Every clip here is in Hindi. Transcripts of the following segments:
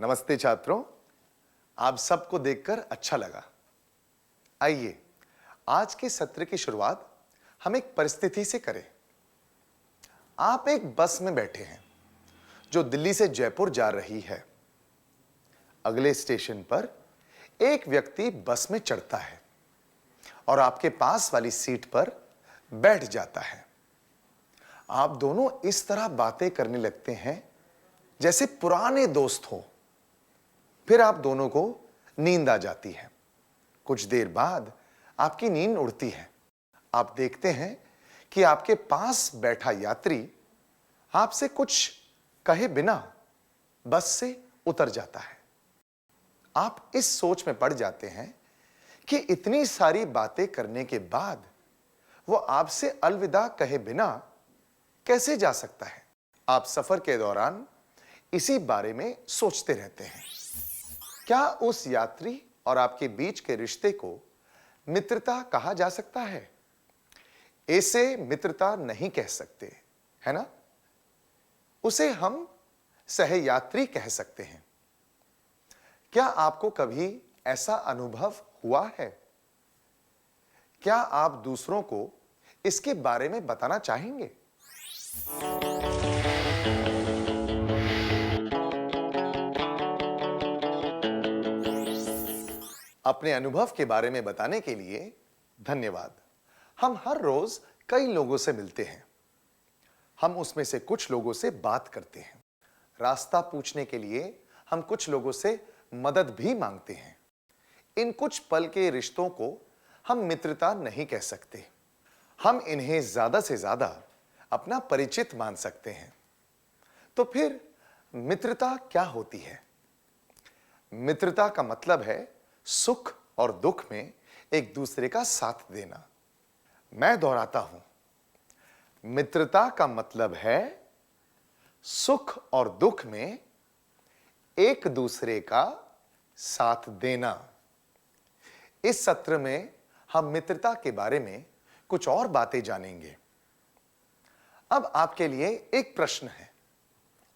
नमस्ते छात्रों, आप सबको देखकर अच्छा लगा। आइए आज के सत्र की शुरुआत हम एक परिस्थिति से करें। आप एक बस में बैठे हैं जो दिल्ली से जयपुर जा रही है। अगले स्टेशन पर एक व्यक्ति बस में चढ़ता है और आपके पास वाली सीट पर बैठ जाता है। आप दोनों इस तरह बातें करने लगते हैं जैसे पुराने दोस्त हो। फिर आप दोनों को नींद आ जाती है। कुछ देर बाद आपकी नींद उड़ती है। आप देखते हैं कि आपके पास बैठा यात्री आपसे कुछ कहे बिना बस से उतर जाता है। आप इस सोच में पड़ जाते हैं कि इतनी सारी बातें करने के बाद वो आपसे अलविदा कहे बिना कैसे जा सकता है। आप सफर के दौरान इसी बारे में सोचते रहते हैं। क्या उस यात्री और आपके बीच के रिश्ते को मित्रता कहा जा सकता है? इसे मित्रता नहीं कह सकते, है ना? उसे हम सहयात्री कह सकते हैं। क्या आपको कभी ऐसा अनुभव हुआ है? क्या आप दूसरों को इसके बारे में बताना चाहेंगे? अपने अनुभव के बारे में बताने के लिए धन्यवाद। हम हर रोज कई लोगों से मिलते हैं। हम उसमें से कुछ लोगों से बात करते हैं। रास्ता पूछने के लिए हम कुछ लोगों से मदद भी मांगते हैं। इन कुछ पल के रिश्तों को हम मित्रता नहीं कह सकते। हम इन्हें ज्यादा से ज्यादा अपना परिचित मान सकते हैं। तो फिर मित्रता क्या होती है? मित्रता का मतलब है सुख और दुख में एक दूसरे का साथ देना। मैं दोहराता हूं, मित्रता का मतलब है सुख और दुख में एक दूसरे का साथ देना। इस सत्र में हम मित्रता के बारे में कुछ और बातें जानेंगे। अब आपके लिए एक प्रश्न है।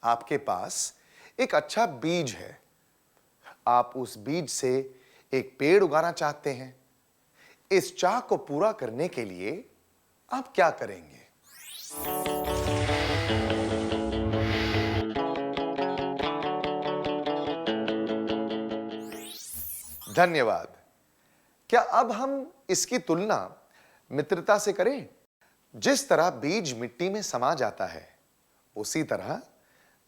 आपके पास एक अच्छा बीज है। आप उस बीज से एक पेड़ उगाना चाहते हैं। इस चाह को पूरा करने के लिए आप क्या करेंगे? धन्यवाद। क्या अब हम इसकी तुलना मित्रता से करें? जिस तरह बीज मिट्टी में समा जाता है, उसी तरह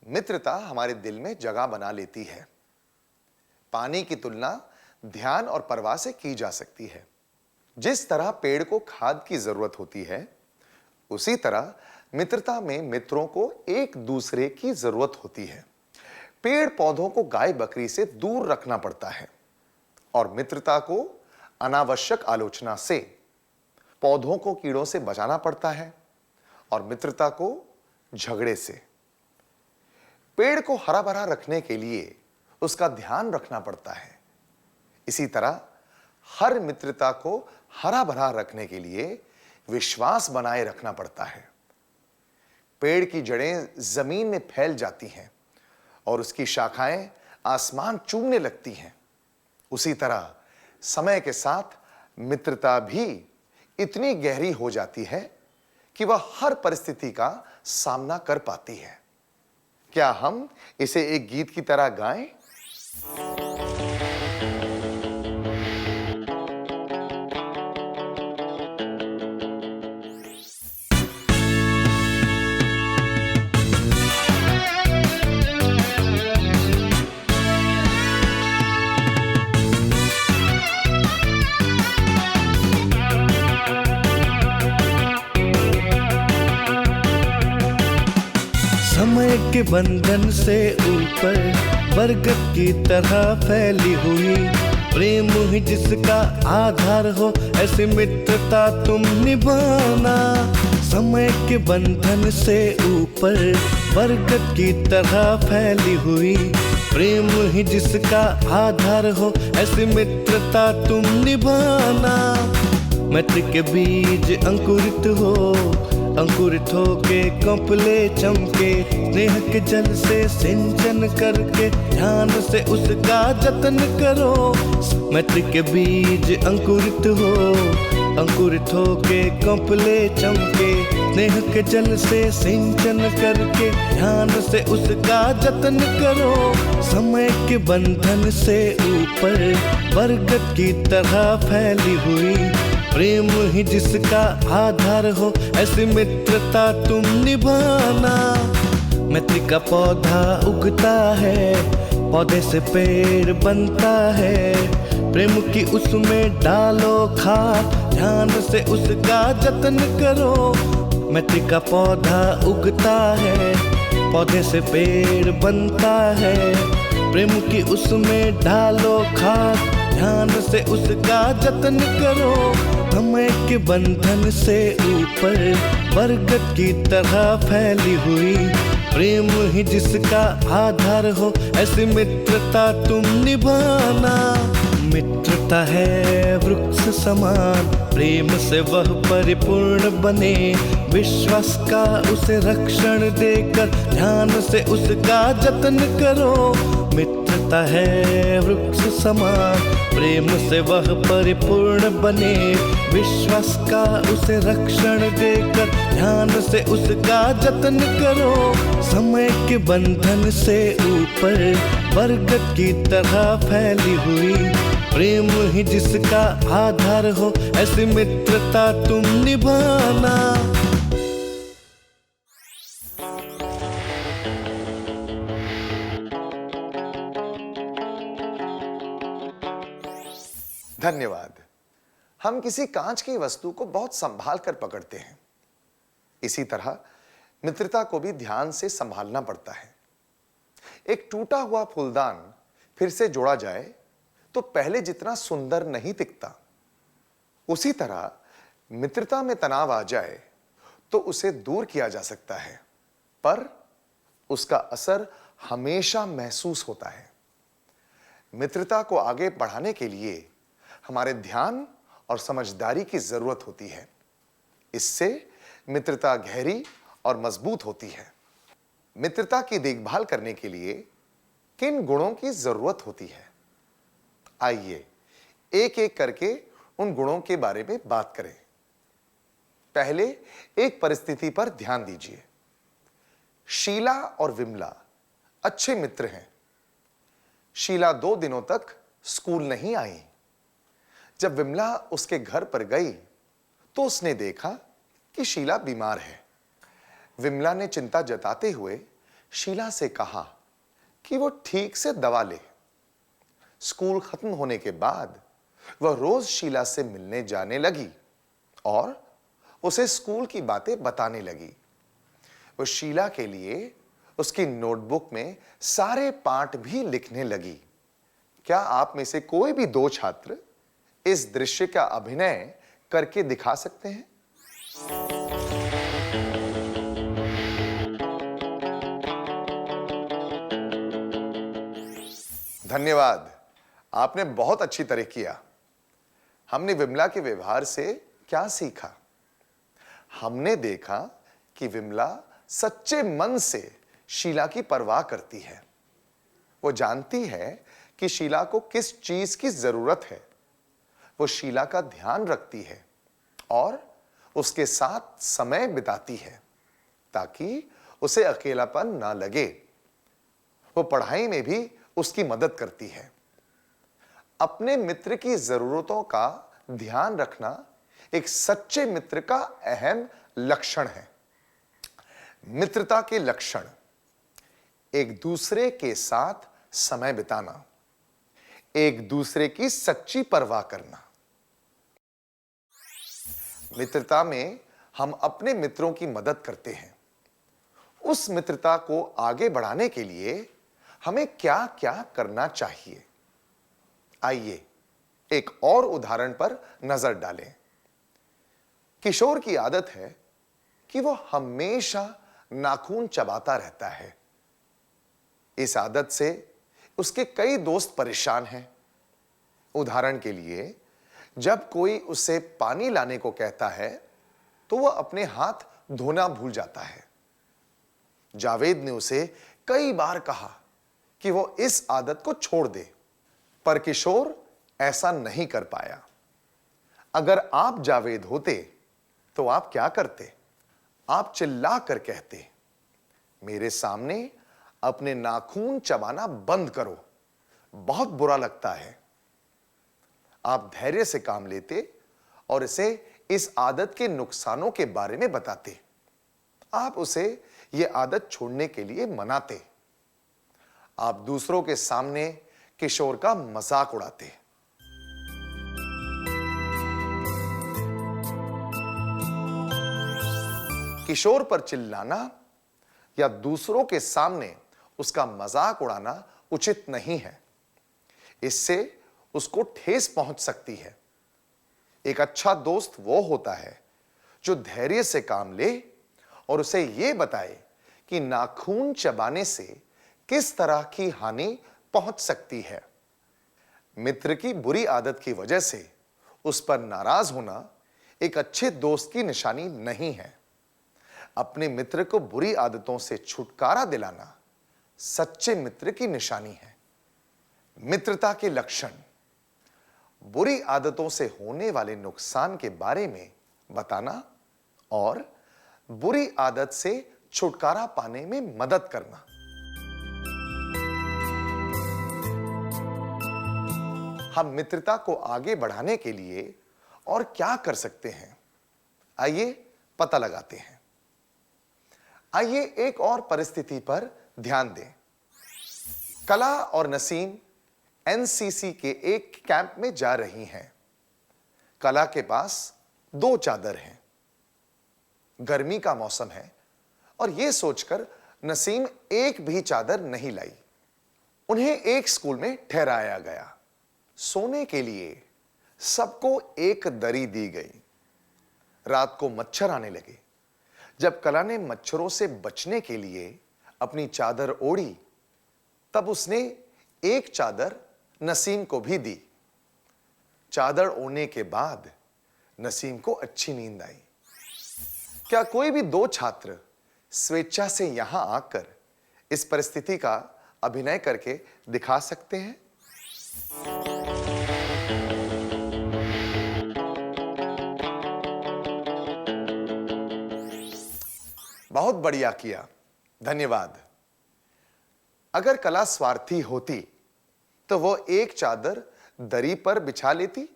मित्रता हमारे दिल में जगह बना लेती है। पानी की तुलना ध्यान और परवाह से की जा सकती है। जिस तरह पेड़ को खाद की जरूरत होती है, उसी तरह मित्रता में मित्रों को एक दूसरे की जरूरत होती है। पेड़ पौधों को गाय बकरी से दूर रखना पड़ता है और मित्रता को अनावश्यक आलोचना से, पौधों को कीड़ों से बचाना पड़ता है और मित्रता को झगड़े से। पेड़ को हरा भरा रखने के लिए उसका ध्यान रखना पड़ता है। इसी तरह हर मित्रता को हरा भरा रखने के लिए विश्वास बनाए रखना पड़ता है। पेड़ की जड़ें जमीन में फैल जाती हैं और उसकी शाखाएं आसमान चूमने लगती हैं। उसी तरह समय के साथ मित्रता भी इतनी गहरी हो जाती है कि वह हर परिस्थिति का सामना कर पाती है। क्या हम इसे एक गीत की तरह गाएं? समय के बंधन से ऊपर बरगद की तरह फैली हुई प्रेम ही जिसका आधार हो, ऐसी मित्रता तुम निभाना। समय के बंधन से ऊपर बरगद की तरह फैली हुई प्रेम ही जिसका आधार हो, ऐसी मित्रता तुम निभाना। मैत्री के बीज अंकुरित हो, अंकुरित होके कपले चमके, स्नेह के जल से सिंचन करके ध्यान से उसका जतन करो। मैत्री के बीज अंकुरित हो, अंकुरित होके कपले चमके, स्नेह के जल से सिंचन करके ध्यान से उसका जतन करो। समय के बंधन से ऊपर बरगद की तरह फैली हुई, प्रेम ही जिसका आधार हो, ऐसी मित्रता तुम निभाना। मैत्री का पौधा उगता है, पौधे से पेड़ बनता है। प्रेम की उसमें डालो खाद, ध्यान से उसका जतन करो। मैत्री का पौधा उगता है, पौधे से पेड़ बनता है। प्रेम की उसमें डालो खाद, ध्यान से उसका जतन करो। समय के बंधन से ऊपर बरगद की तरह फैली हुई, प्रेम ही जिसका आधार हो, ऐसी मित्रता तुम निभाना। मित्रता है वृक्ष समान, प्रेम से वह परिपूर्ण बने। विश्वास का उसे रक्षण देकर ध्यान से उसका जतन करो। मित्रता है वृक्ष समान, प्रेम से वह परिपूर्ण बने। विश्वास का उसे रक्षण देकर ध्यान से उसका जतन करो। समय के बंधन से ऊपर बरगद की तरह फैली हुई, प्रेम ही जिसका आधार हो, ऐसी मित्रता तुम निभाना। धन्यवाद। हम किसी कांच की वस्तु को बहुत संभाल कर पकड़ते हैं, इसी तरह मित्रता को भी ध्यान से संभालना पड़ता है। एक टूटा हुआ फूलदान फिर से जोड़ा जाए तो पहले जितना सुंदर नहीं दिखता, उसी तरह मित्रता में तनाव आ जाए तो उसे दूर किया जा सकता है, पर उसका असर हमेशा महसूस होता है। मित्रता को आगे बढ़ाने के लिए हमारे ध्यान और समझदारी की जरूरत होती है। इससे मित्रता गहरी और मजबूत होती है। मित्रता की देखभाल करने के लिए किन गुणों की जरूरत होती है? आइए एक एक करके उन गुणों के बारे में बात करें। पहले एक परिस्थिति पर ध्यान दीजिए। शीला और विमला अच्छे मित्र हैं। शीला 2 दिनों तक स्कूल नहीं आई। जब विमला उसके घर पर गई तो उसने देखा कि शीला बीमार है। विमला ने चिंता जताते हुए शीला से कहा कि वो ठीक से दवा ले। स्कूल खत्म होने के बाद वह रोज शीला से मिलने जाने लगी और उसे स्कूल की बातें बताने लगी। वो शीला के लिए उसकी नोटबुक में सारे पाठ भी लिखने लगी। क्या आप में से कोई भी 2 छात्र इस दृश्य का अभिनय करके दिखा सकते हैं? धन्यवाद, आपने बहुत अच्छी तरह किया। हमने विमला के व्यवहार से क्या सीखा? हमने देखा कि विमला सच्चे मन से शीला की परवाह करती है। वो जानती है कि शीला को किस चीज की जरूरत है। वो शीला का ध्यान रखती है और उसके साथ समय बिताती है ताकि उसे अकेलापन ना लगे। वो पढ़ाई में भी उसकी मदद करती है। अपने मित्र की जरूरतों का ध्यान रखना एक सच्चे मित्र का अहम लक्षण है। मित्रता के लक्षण: एक दूसरे के साथ समय बिताना, एक दूसरे की सच्ची परवाह करना। मित्रता में हम अपने मित्रों की मदद करते हैं। उस मित्रता को आगे बढ़ाने के लिए हमें क्या-क्या करना चाहिए? आइए एक और उदाहरण पर नजर डालें। किशोर की आदत है कि वो हमेशा नाखून चबाता रहता है। इस आदत से उसके कई दोस्त परेशान हैं। उदाहरण के लिए, जब कोई उसे पानी लाने को कहता है तो वह अपने हाथ धोना भूल जाता है। जावेद ने उसे कई बार कहा कि वो इस आदत को छोड़ दे, पर किशोर ऐसा नहीं कर पाया। अगर आप जावेद होते तो आप क्या करते? आप चिल्ला कर कहते, मेरे सामने अपने नाखून चबाना बंद करो, बहुत बुरा लगता है। आप धैर्य से काम लेते और इसे इस आदत के नुकसानों के बारे में बताते। आप उसे यह आदत छोड़ने के लिए मनाते। आप दूसरों के सामने किशोर का मजाक उड़ाते। किशोर पर चिल्लाना या दूसरों के सामने उसका मजाक उड़ाना उचित नहीं है। इससे उसको ठेस पहुंच सकती है। एक अच्छा दोस्त वो होता है जो धैर्य से काम ले और उसे यह बताए कि नाखून चबाने से किस तरह की हानि पहुंच सकती है। मित्र की बुरी आदत की वजह से उस पर नाराज होना एक अच्छे दोस्त की निशानी नहीं है। अपने मित्र को बुरी आदतों से छुटकारा दिलाना सच्चे मित्र की निशानी है। मित्रता के लक्षण: बुरी आदतों से होने वाले नुकसान के बारे में बताना और बुरी आदत से छुटकारा पाने में मदद करना। हम मित्रता को आगे बढ़ाने के लिए और क्या कर सकते हैं, आइए पता लगाते हैं। आइए एक और परिस्थिति पर ध्यान दें। कला और नसीम एनसीसी के एक कैंप में जा रही हैं। कला के पास 2 चादर हैं। गर्मी का मौसम है और यह सोचकर नसीम एक भी चादर नहीं लाई। उन्हें एक स्कूल में ठहराया गया। सोने के लिए सबको एक दरी दी गई। रात को मच्छर आने लगे। जब कला ने मच्छरों से बचने के लिए अपनी चादर ओढ़ी, तब उसने एक चादर नसीम को भी दी। चादर ओढ़ने के बाद नसीम को अच्छी नींद आई। क्या कोई भी 2 छात्र स्वेच्छा से यहां आकर इस परिस्थिति का अभिनय करके दिखा सकते हैं? बहुत बढ़िया किया, धन्यवाद। अगर कला स्वार्थी होती तो वो एक चादर दरी पर बिछा लेती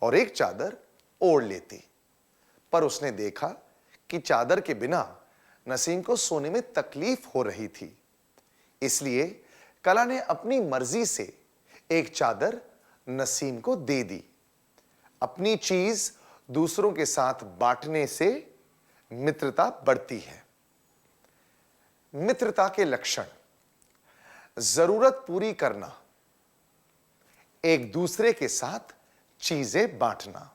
और एक चादर ओढ़ लेती, पर उसने देखा कि चादर के बिना नसीम को सोने में तकलीफ हो रही थी। इसलिए कला ने अपनी मर्जी से एक चादर नसीम को दे दी। अपनी चीज दूसरों के साथ बांटने से मित्रता बढ़ती है। मित्रता के लक्षण: जरूरत पूरी करना, एक दूसरे के साथ चीजें बांटना।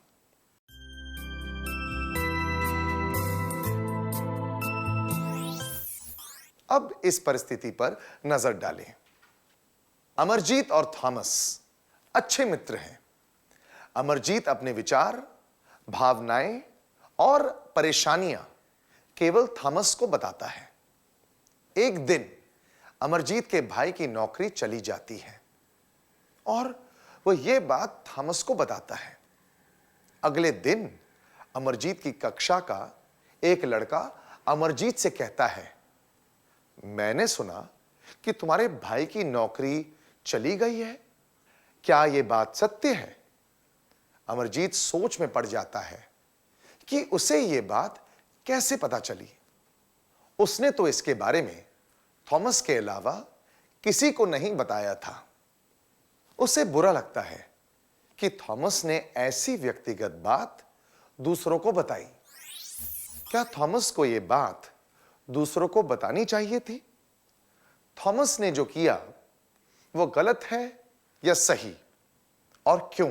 अब इस परिस्थिति पर नजर डालें। अमरजीत और थॉमस अच्छे मित्र हैं। अमरजीत अपने विचार, भावनाएं और परेशानियां केवल थॉमस को बताता है। एक दिन अमरजीत के भाई की नौकरी चली जाती है और वह यह बात थॉमस को बताता है। अगले दिन अमरजीत की कक्षा का एक लड़का अमरजीत से कहता है, मैंने सुना कि तुम्हारे भाई की नौकरी चली गई है, क्या यह बात सत्य है? अमरजीत सोच में पड़ जाता है कि उसे यह बात कैसे पता चली। उसने तो इसके बारे में थॉमस के अलावा किसी को नहीं बताया था। उसे बुरा लगता है कि थॉमस ने ऐसी व्यक्तिगत बात दूसरों को बताई। क्या थॉमस को यह बात दूसरों को बतानी चाहिए थी? थॉमस ने जो किया वो गलत है या सही, और क्यों?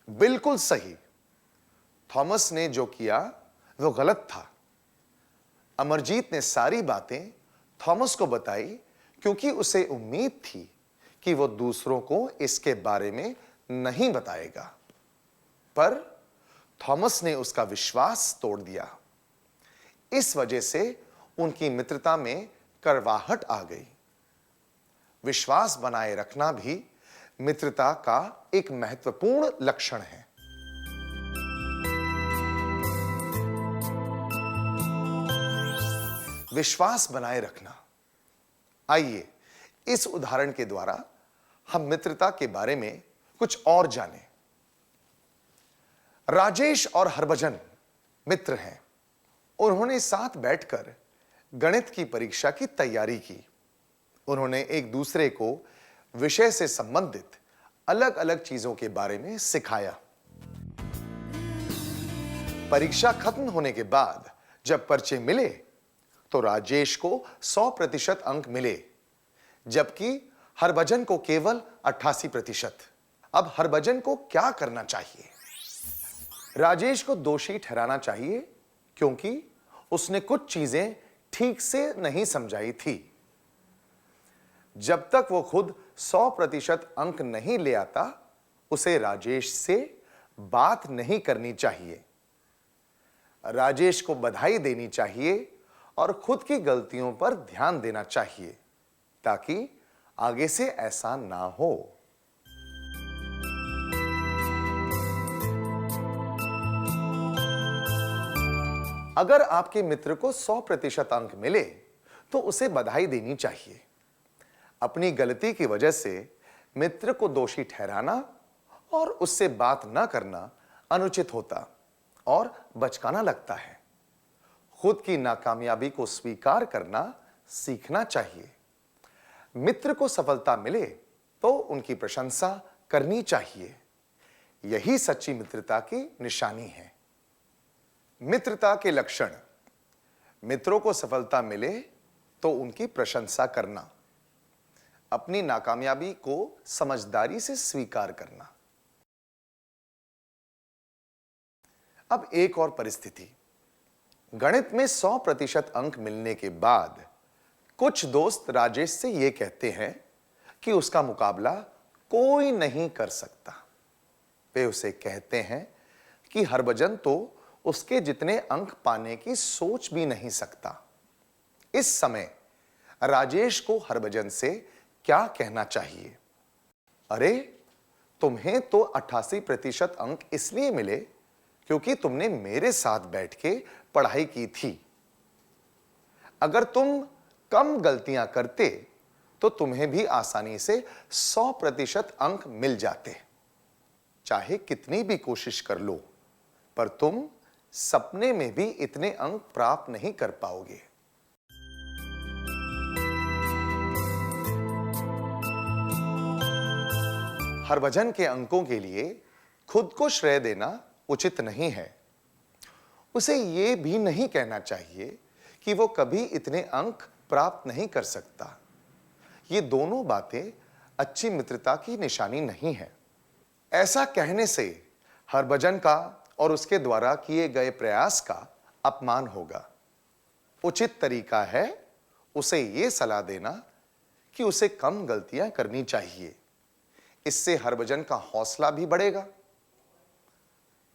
बिल्कुल सही। थॉमस ने जो किया वो गलत था। अमरजीत ने सारी बातें थॉमस को बताई क्योंकि उसे उम्मीद थी कि वो दूसरों को इसके बारे में नहीं बताएगा, पर थॉमस ने उसका विश्वास तोड़ दिया। इस वजह से उनकी मित्रता में कड़वाहट आ गई। विश्वास बनाए रखना भी मित्रता का एक महत्वपूर्ण लक्षण है। विश्वास बनाए रखना। आइए इस उदाहरण के द्वारा हम मित्रता के बारे में कुछ और जानें। राजेश और हरभजन मित्र हैं। उन्होंने साथ बैठकर गणित की परीक्षा की तैयारी की। उन्होंने एक दूसरे को विषय से संबंधित अलग अलग चीजों के बारे में सिखाया। परीक्षा खत्म होने के बाद जब पर्चे मिले तो राजेश को 100% अंक मिले, जबकि हरभजन को केवल 88%। अब हरभजन को क्या करना चाहिए? राजेश को दोषी ठहराना चाहिए क्योंकि उसने कुछ चीजें ठीक से नहीं समझाई थी। जब तक वो खुद 100% अंक नहीं ले आता, उसे राजेश से बात नहीं करनी चाहिए। राजेश को बधाई देनी चाहिए और खुद की गलतियों पर ध्यान देना चाहिए ताकि आगे से ऐसा ना हो। अगर आपके मित्र को 100% अंक मिले तो उसे बधाई देनी चाहिए। अपनी गलती की वजह से मित्र को दोषी ठहराना और उससे बात न करना अनुचित होता और बचकाना लगता है। खुद की नाकामयाबी को स्वीकार करना सीखना चाहिए। मित्र को सफलता मिले तो उनकी प्रशंसा करनी चाहिए। यही सच्ची मित्रता की निशानी है। मित्रता के लक्षण। मित्रों को सफलता मिले तो उनकी प्रशंसा करना, अपनी नाकामयाबी को समझदारी से स्वीकार करना। अब एक और परिस्थिति। गणित में 100% अंक मिलने के बाद कुछ दोस्त राजेश से यह कहते हैं कि उसका मुकाबला कोई नहीं कर सकता। वे उसे कहते हैं कि हरभजन तो उसके जितने अंक पाने की सोच भी नहीं सकता। इस समय राजेश को हरभजन से क्या कहना चाहिए? अरे, तुम्हें तो 88% अंक इसलिए मिले क्योंकि तुमने मेरे साथ बैठ के पढ़ाई की थी। अगर तुम कम गलतियां करते तो तुम्हें भी आसानी से 100% अंक मिल जाते। चाहे कितनी भी कोशिश कर लो, पर तुम सपने में भी इतने अंक प्राप्त नहीं कर पाओगे। हरभजन के अंकों के लिए खुद को श्रेय देना उचित नहीं है। उसे यह भी नहीं कहना चाहिए कि वो कभी इतने अंक प्राप्त नहीं कर सकता। ये दोनों बातें अच्छी मित्रता की निशानी नहीं है। ऐसा कहने से हरभजन का और उसके द्वारा किए गए प्रयास का अपमान होगा। उचित तरीका है उसे यह सलाह देना कि उसे कम गलतियां करनी चाहिए। इससे हरभजन का हौसला भी बढ़ेगा।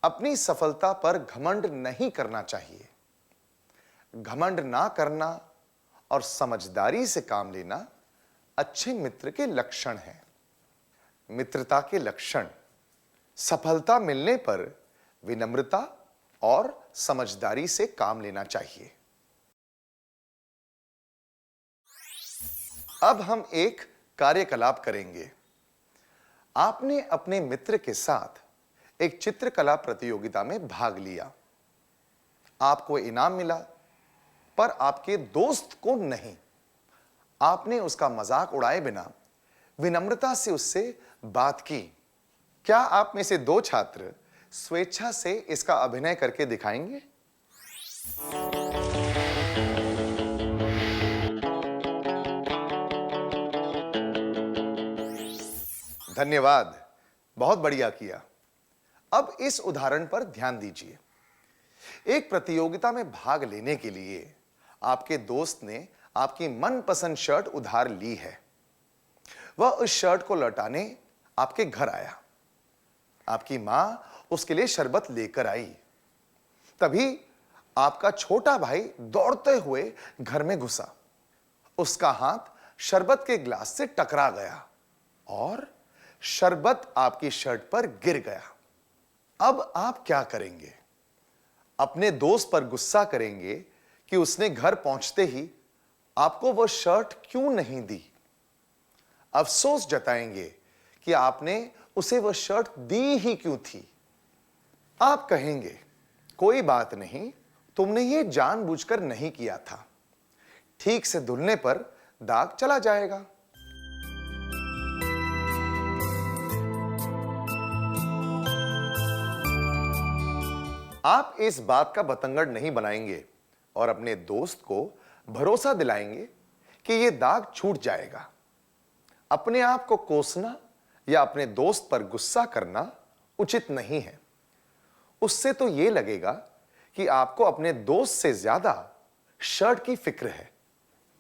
अपनी सफलता पर घमंड नहीं करना चाहिए। घमंड ना करना और समझदारी से काम लेना अच्छे मित्र के लक्षण हैं। मित्रता के लक्षण। सफलता मिलने पर विनम्रता और समझदारी से काम लेना चाहिए। अब हम एक कार्यकलाप करेंगे। आपने अपने मित्र के साथ एक चित्रकला प्रतियोगिता में भाग लिया। आपको इनाम मिला, पर आपके दोस्त को नहीं। आपने उसका मजाक उड़ाए बिना विनम्रता से उससे बात की। क्या आप में से 2 छात्र स्वेच्छा से इसका अभिनय करके दिखाएंगे? धन्यवाद, बहुत बढ़िया किया। अब इस उदाहरण पर ध्यान दीजिए। एक प्रतियोगिता में भाग लेने के लिए आपके दोस्त ने आपकी मनपसंद शर्ट उधार ली है। वह उस शर्ट को लौटाने आपके घर आया। आपकी मां उसके लिए शरबत लेकर आई। तभी आपका छोटा भाई दौड़ते हुए घर में घुसा। उसका हाथ शरबत के गिलास से टकरा गया और शरबत आपकी शर्ट पर गिर गया। अब आप क्या करेंगे? अपने दोस्त पर गुस्सा करेंगे कि उसने घर पहुंचते ही आपको वह शर्ट क्यों नहीं दी? अफसोस जताएंगे कि आपने उसे वह शर्ट दी ही क्यों थी? आप कहेंगे, कोई बात नहीं, तुमने ये जानबूझकर नहीं किया था, ठीक से धुलने पर दाग चला जाएगा। आप इस बात का बतंगड़ नहीं बनाएंगे और अपने दोस्त को भरोसा दिलाएंगे कि यह दाग छूट जाएगा। अपने आप को कोसना या अपने दोस्त पर गुस्सा करना उचित नहीं है। उससे तो यह लगेगा कि आपको अपने दोस्त से ज्यादा शर्ट की फिक्र है।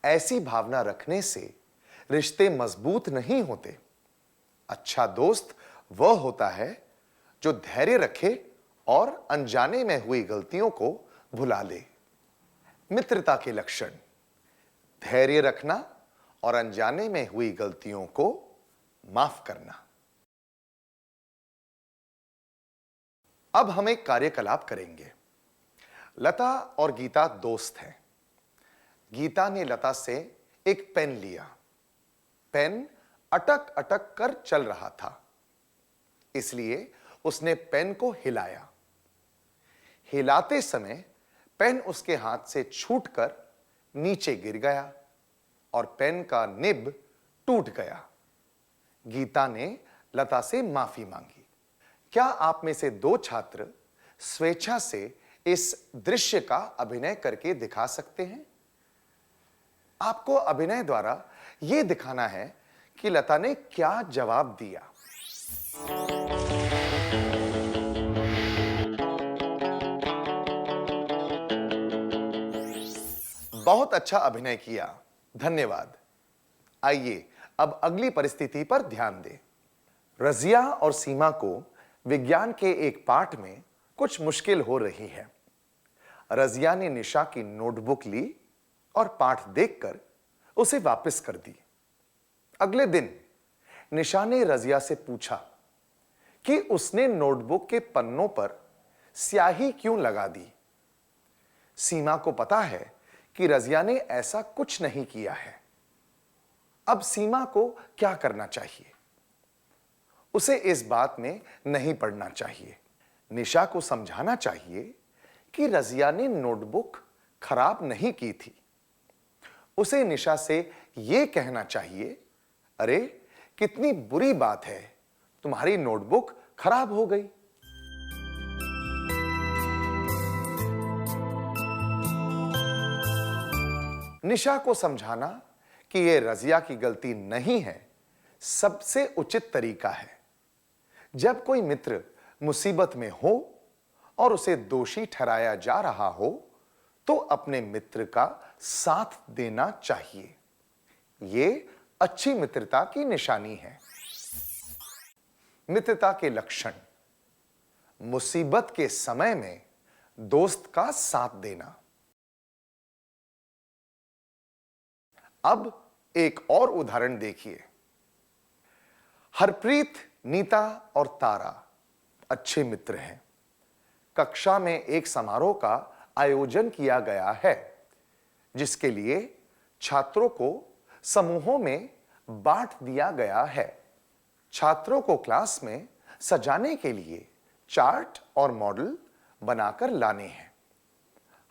ऐसी भावना रखने से रिश्ते मजबूत नहीं होते। अच्छा दोस्त वह होता है जो धैर्य रखे और अनजाने में हुई गलतियों को भुला ले। मित्रता के लक्षण: धैर्य रखना और अनजाने में हुई गलतियों को माफ करना। अब हम एक कार्यकलाप करेंगे। लता और गीता दोस्त हैं। गीता ने लता से एक पेन लिया। पेन अटक अटक कर चल रहा था, इसलिए उसने पेन को हिलाया। हिलाते समय पेन उसके हाथ से छूटकर नीचे गिर गया और पेन का निब टूट गया। गीता ने लता से माफी मांगी। क्या आप में से 2 छात्र स्वेच्छा से इस दृश्य का अभिनय करके दिखा सकते हैं? आपको अभिनय द्वारा यह दिखाना है कि लता ने क्या जवाब दिया। बहुत अच्छा अभिनय किया, धन्यवाद। आइए अब अगली परिस्थिति पर ध्यान दें। रजिया और सीमा को विज्ञान के एक पाठ में कुछ मुश्किल हो रही है। रजिया ने निशा की नोटबुक ली और पाठ देखकर उसे वापस कर दी। अगले दिन निशा ने रजिया से पूछा कि उसने नोटबुक के पन्नों पर स्याही क्यों लगा दी। सीमा को पता है कि रजिया ने ऐसा कुछ नहीं किया है। अब सीमा को क्या करना चाहिए? उसे इस बात में नहीं पड़ना चाहिए। निशा को समझाना चाहिए कि रजिया ने नोटबुक खराब नहीं की थी। उसे निशा से यह कहना चाहिए, अरे कितनी बुरी बात है, तुम्हारी नोटबुक खराब हो गई। निशा को समझाना कि यह रजिया की गलती नहीं है, सबसे उचित तरीका है। जब कोई मित्र मुसीबत में हो और उसे दोषी ठहराया जा रहा हो तो अपने मित्र का साथ देना चाहिए। यह अच्छी मित्रता की निशानी है। मित्रता के लक्षण: मुसीबत के समय में दोस्त का साथ देना। अब एक और उदाहरण देखिए। हरप्रीत, नीता और तारा अच्छे मित्र हैं। कक्षा में एक समारोह का आयोजन किया गया है, जिसके लिए छात्रों को समूहों में बांट दिया गया है। छात्रों को क्लास में सजाने के लिए चार्ट और मॉडल बनाकर लाने हैं।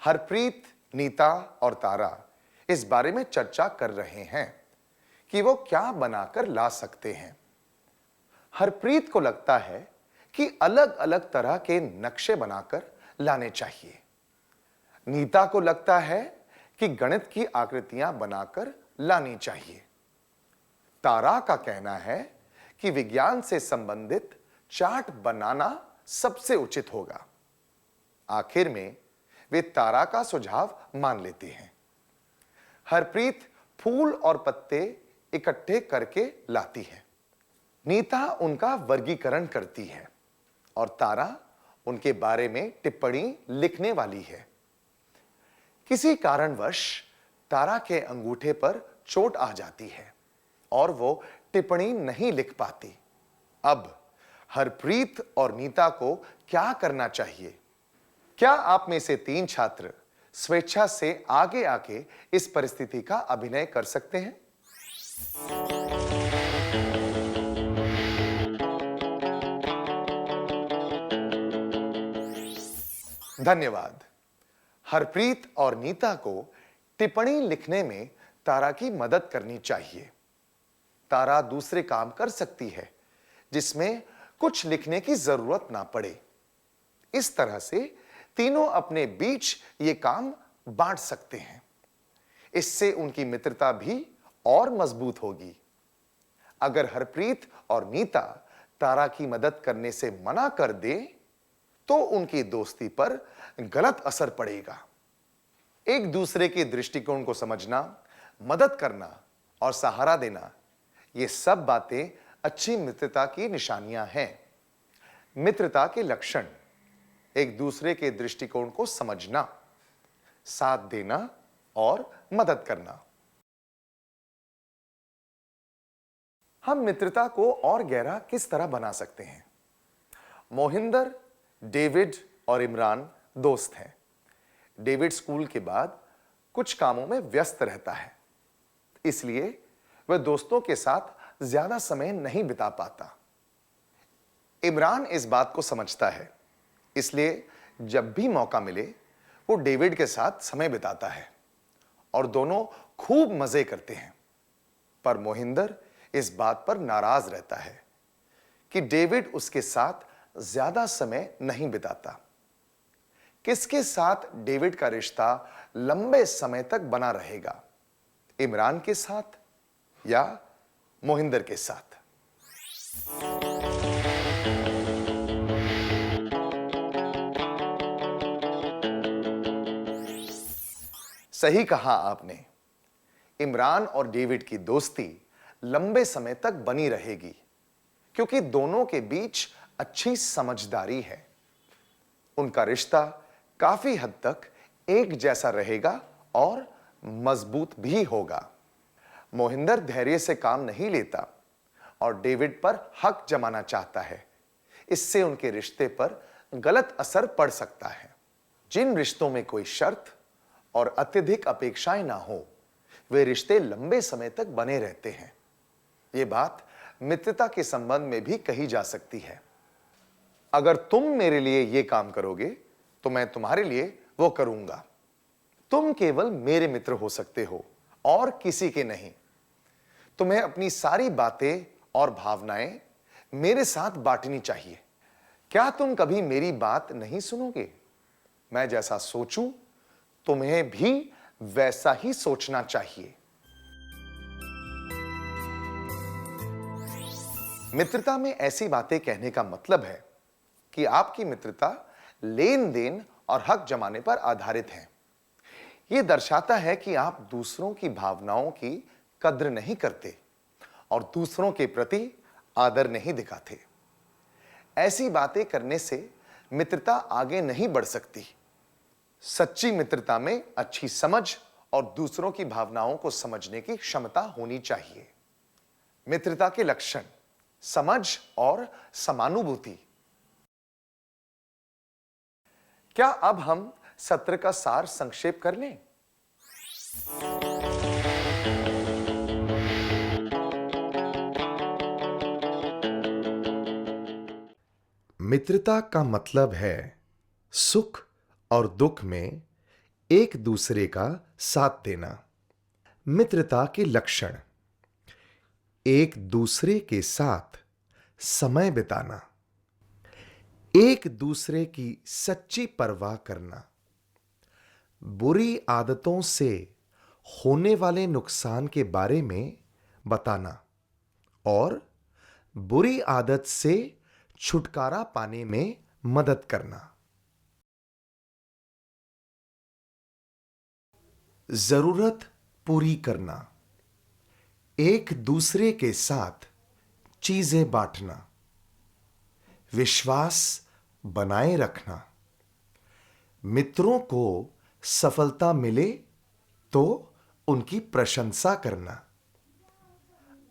हरप्रीत, नीता और तारा इस बारे में चर्चा कर रहे हैं कि वो क्या बनाकर ला सकते हैं। हरप्रीत को लगता है कि अलग अलग तरह के नक्शे बनाकर लाने चाहिए। नीता को लगता है कि गणित की आकृतियां बनाकर लानी चाहिए। तारा का कहना है कि विज्ञान से संबंधित चार्ट बनाना सबसे उचित होगा। आखिर में वे तारा का सुझाव मान लेते हैं। हरप्रीत फूल और पत्ते इकट्ठे करके लाती है। नीता उनका वर्गीकरण करती है और तारा उनके बारे में टिप्पणी लिखने वाली है। किसी कारणवश तारा के अंगूठे पर चोट आ जाती है और वो टिप्पणी नहीं लिख पाती। अब हरप्रीत और नीता को क्या करना चाहिए? क्या आप में से 3 छात्र स्वेच्छा से आगे आके इस परिस्थिति का अभिनय कर सकते हैं? धन्यवाद। हरप्रीत और नीता को टिप्पणी लिखने में तारा की मदद करनी चाहिए। तारा दूसरे काम कर सकती है जिसमें कुछ लिखने की जरूरत ना पड़े। इस तरह से तीनों अपने बीच ये काम बांट सकते हैं। इससे उनकी मित्रता भी और मजबूत होगी। अगर हरप्रीत और नीता तारा की मदद करने से मना कर दे तो उनकी दोस्ती पर गलत असर पड़ेगा। एक दूसरे के दृष्टिकोण को समझना, मदद करना और सहारा देना, ये सब बातें अच्छी मित्रता की निशानियां हैं। मित्रता के लक्षण: एक दूसरे के दृष्टिकोण को समझना, साथ देना और मदद करना। हम मित्रता को और गहरा किस तरह बना सकते हैं? मोहिंदर, डेविड और इमरान दोस्त हैं। डेविड स्कूल के बाद कुछ कामों में व्यस्त रहता है, इसलिए वह दोस्तों के साथ ज्यादा समय नहीं बिता पाता। इमरान इस बात को समझता है, इसलिए जब भी मौका मिले वो डेविड के साथ समय बिताता है और दोनों खूब मजे करते हैं। पर मोहिंदर इस बात पर नाराज रहता है कि डेविड उसके साथ ज्यादा समय नहीं बिताता। किसके साथ डेविड का रिश्ता लंबे समय तक बना रहेगा? इमरान के साथ या मोहिंदर के साथ? सही कहा आपने। इमरान और डेविड की दोस्ती लंबे समय तक बनी रहेगी क्योंकि दोनों के बीच अच्छी समझदारी है। उनका रिश्ता काफी हद तक एक जैसा रहेगा और मजबूत भी होगा। मोहिंदर धैर्य से काम नहीं लेता और डेविड पर हक जमाना चाहता है। इससे उनके रिश्ते पर गलत असर पड़ सकता है। जिन रिश्तों में कोई शर्त और अत्यधिक अपेक्षाएं ना हो, वे रिश्ते लंबे समय तक बने रहते हैं। यह बात मित्रता के संबंध में भी कही जा सकती है। अगर तुम मेरे लिए यह काम करोगे तो मैं तुम्हारे लिए वो करूंगा। तुम केवल मेरे मित्र हो सकते हो और किसी के नहीं। तुम्हें अपनी सारी बातें और भावनाएं मेरे साथ बांटनी चाहिए। क्या तुम कभी मेरी बात नहीं सुनोगे? मैं जैसा सोचूं तुम्हें भी वैसा ही सोचना चाहिए। मित्रता में ऐसी बातें कहने का मतलब है कि आपकी मित्रता लेन देन और हक जमाने पर आधारित है। यह दर्शाता है कि आप दूसरों की भावनाओं की कद्र नहीं करते और दूसरों के प्रति आदर नहीं दिखाते। ऐसी बातें करने से मित्रता आगे नहीं बढ़ सकती। सच्ची मित्रता में अच्छी समझ और दूसरों की भावनाओं को समझने की क्षमता होनी चाहिए। मित्रता के लक्षण: समझ और समानुभूति। क्या अब हम सत्र का सार संक्षेप कर लें? मित्रता का मतलब है सुख और दुख में एक दूसरे का साथ देना। मित्रता के लक्षण: एक दूसरे के साथ समय बिताना, एक दूसरे की सच्ची परवाह करना, बुरी आदतों से होने वाले नुकसान के बारे में बताना और बुरी आदत से छुटकारा पाने में मदद करना। जरूरत पूरी करना, एक दूसरे के साथ चीजें बांटना, विश्वास बनाए रखना, मित्रों को सफलता मिले तो उनकी प्रशंसा करना,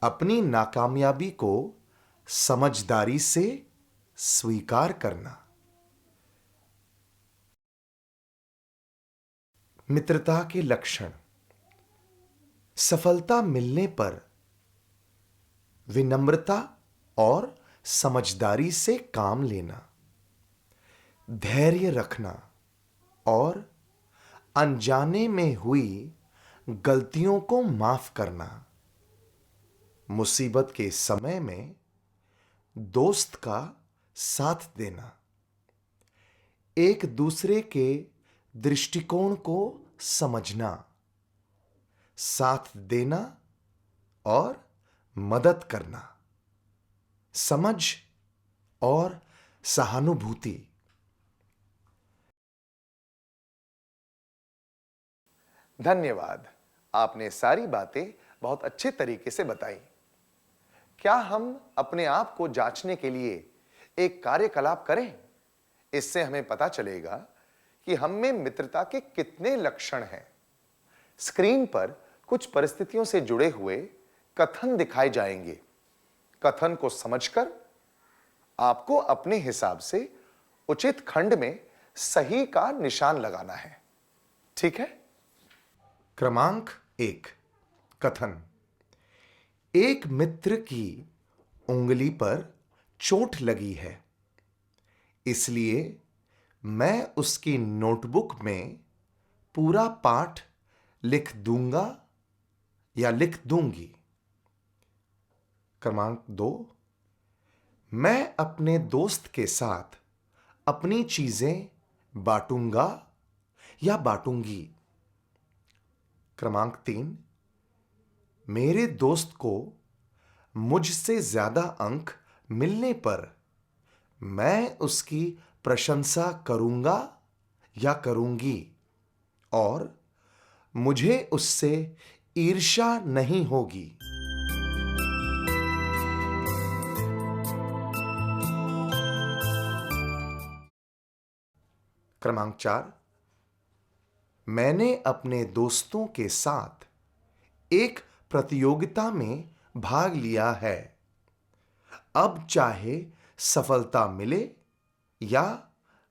अपनी नाकामयाबी को समझदारी से स्वीकार करना। मित्रता के लक्षण। सफलता मिलने पर विनम्रता और समझदारी से काम लेना, धैर्य रखना और अनजाने में हुई गलतियों को माफ करना, मुसीबत के समय में दोस्त का साथ देना, एक दूसरे के दृष्टिकोण को समझना, साथ देना और मदद करना, समझ और सहानुभूति। धन्यवाद, आपने सारी बातें बहुत अच्छे तरीके से बताई। क्या हम अपने आप को जांचने के लिए एक कार्यकलाप करें? इससे हमें पता चलेगा कि हम में मित्रता के कितने लक्षण हैं। स्क्रीन पर कुछ परिस्थितियों से जुड़े हुए कथन दिखाए जाएंगे। कथन को समझकर आपको अपने हिसाब से उचित खंड में सही का निशान लगाना है। ठीक है? क्रमांक 1। कथन। एक मित्र की उंगली पर चोट लगी है, इसलिए मैं उसकी नोटबुक में पूरा पाठ लिख दूंगा या लिख दूंगी। क्रमांक 2। मैं अपने दोस्त के साथ अपनी चीजें बांटूंगा या बांटूंगी। क्रमांक 3। मेरे दोस्त को मुझसे ज्यादा अंक मिलने पर मैं उसकी प्रशंसा करूंगा या करूंगी और मुझे उससे ईर्ष्या नहीं होगी। क्रमांक 4। मैंने अपने दोस्तों के साथ एक प्रतियोगिता में भाग लिया है। अब चाहे सफलता मिले या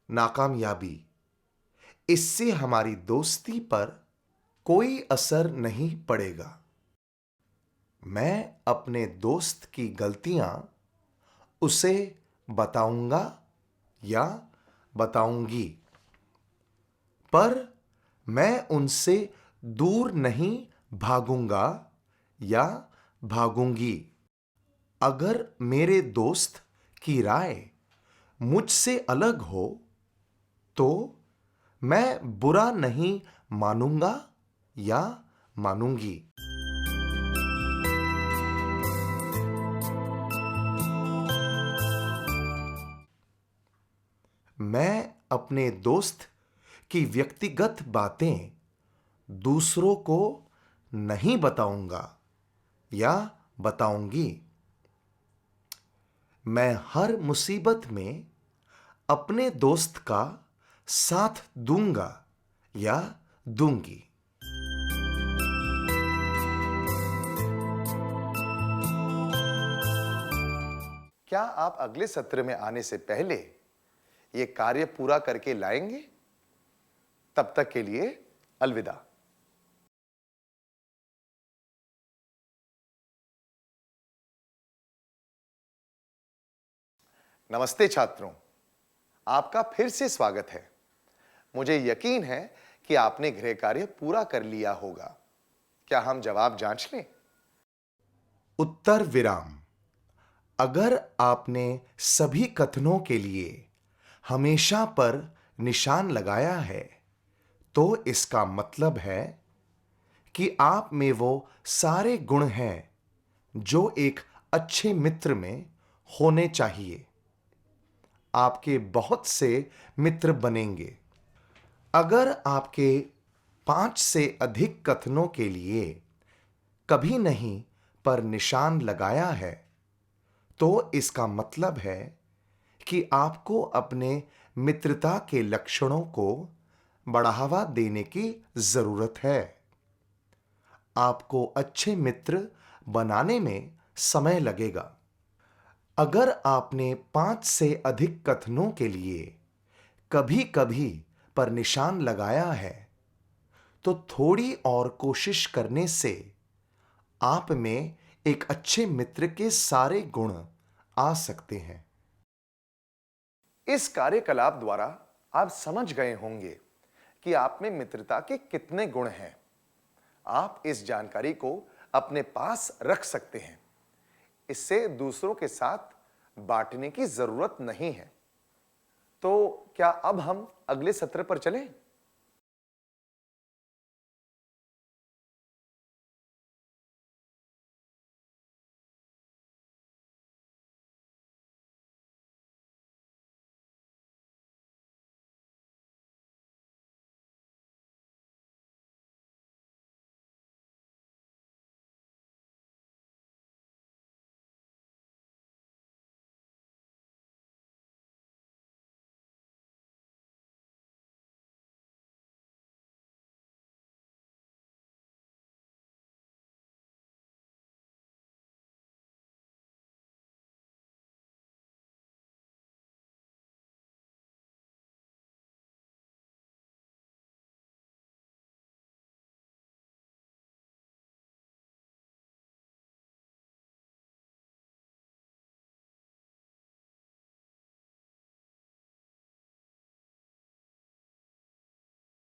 नाकामयाबी, इससे हमारी दोस्ती पर कोई असर नहीं पड़ेगा। मैं अपने दोस्त की गलतियां उसे बताऊंगा या बताऊंगी, पर मैं उनसे दूर नहीं भागूंगा या भागूंगी। अगर मेरे दोस्त की राय मुझसे अलग हो तो मैं बुरा नहीं मानूंगा या मानूंगी। मैं अपने दोस्त की व्यक्तिगत बातें दूसरों को नहीं बताऊंगा या बताऊंगी। मैं हर मुसीबत में अपने दोस्त का साथ दूंगा या दूंगी। क्या आप अगले सत्र में आने से पहले यह कार्य पूरा करके लाएंगे? तब तक के लिए अलविदा। नमस्ते छात्रों, आपका फिर से स्वागत है। मुझे यकीन है कि आपने गृह कार्य पूरा कर लिया होगा। क्या हम जवाब जांच लें? उत्तर विराम। अगर आपने सभी कथनों के लिए हमेशा पर निशान लगाया है, तो इसका मतलब है कि आप में वो सारे गुण हैं जो एक अच्छे मित्र में होने चाहिए। आपके बहुत से मित्र बनेंगे। अगर आपके 5 से अधिक कथनों के लिए कभी नहीं पर निशान लगाया है, तो इसका मतलब है कि आपको अपने मित्रता के लक्षणों को बढ़ावा देने की जरूरत है। आपको अच्छे मित्र बनाने में समय लगेगा। अगर आपने 5 से अधिक कथनों के लिए कभी-कभी पर निशान लगाया है, तो थोड़ी और कोशिश करने से आप में एक अच्छे मित्र के सारे गुण आ सकते हैं। इस कार्यकलाप द्वारा आप समझ गए होंगे कि आप में मित्रता के कितने गुण हैं। आप इस जानकारी को अपने पास रख सकते हैं। इससे दूसरों के साथ बांटने की जरूरत नहीं है। तो क्या अब हम अगले सत्र पर चलें?